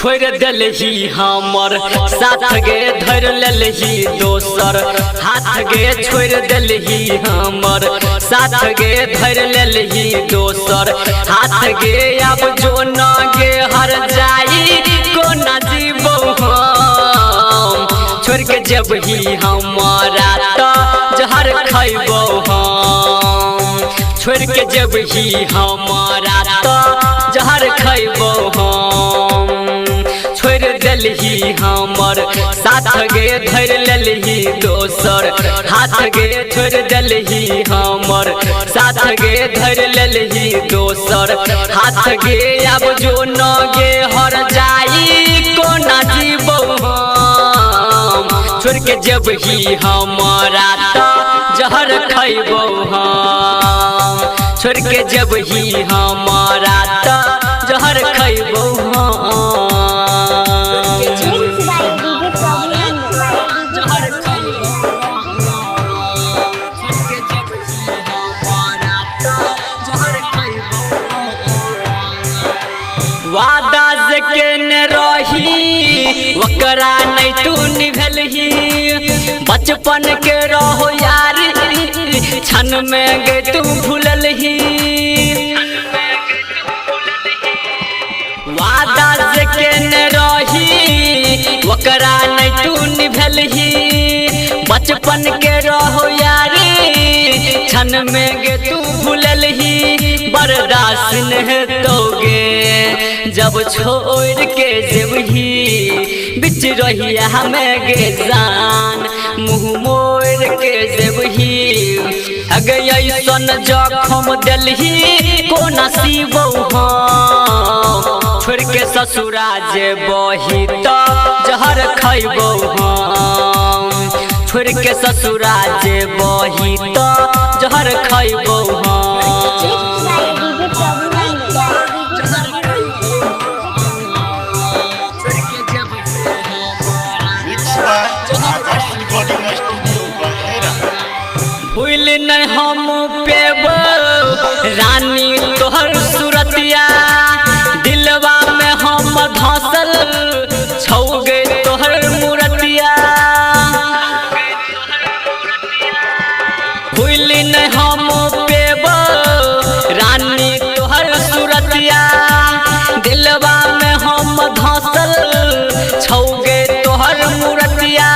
छोड़ दिलही हमर साथ गे धर लेलही दोसर हाथ गे छोड़ दिलही हमर साथ गे धर लेलही दोसर हाथ गे अब जो न गे हर जाई को न जीवो हम छोड़ के जब ही हमारा तो जहर खैबो हम छोड़ के जब ही हमारा तो जहर खैबो हम छोड़ दिलही हमर साथ गे धर लेलही दोसर हाथ गे छोड़ दिलही हमर साथ गे धर लेलही दोसर हाथ गे अब जो न गे हर जाई को न जीवो हम छोड़ के जब ही हमारा तो जहर खैबो हम छोड़ के जब ही हमारा तो जहर खैबो हम वादा से केने रही वकरा नहीं तू निभलही बचपन के रहो यार क्षण में गे तू भूललही वादा से केने रही वकरा नहीं तू निभलही बचपन के रहो यार क्षण में गे तू भूललही बर्दाश्त नहीं दोगे जब छोड़ के जेबही बिच रही हमें गे जान मुँह मोड़ के जेबही अगे ऐसन जखम दिलही को नसीबो हम छोड़ के ससुरा जेबही तो जहर खैबो हम छोड़ के ससुरा जेबही तो जहर खैबो हम भूल नहीं हम पेबो रानी तोहर सूरतिया दिलवा में हम धसल छौ गए तोहर मूरतिया भूल नहीं हम पेबो रानी तोहर सूरतिया दिलवा में हम धसल छौ गए तोहर मूरतिया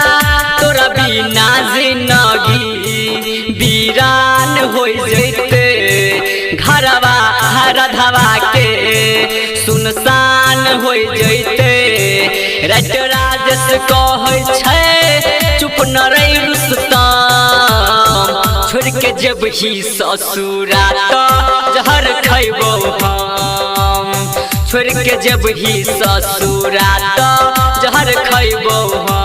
तोरा बिना जिंदगी वीरान हो जैते घरवा हरधवा के सुनसान हो जैते रात राजेश कहै छै चुप न रही रुस्तम छोड़ के जब ही ससुरा तो जहर खैबो हम छोड़ के जब ही ससुरा तो जहर खैबो हम।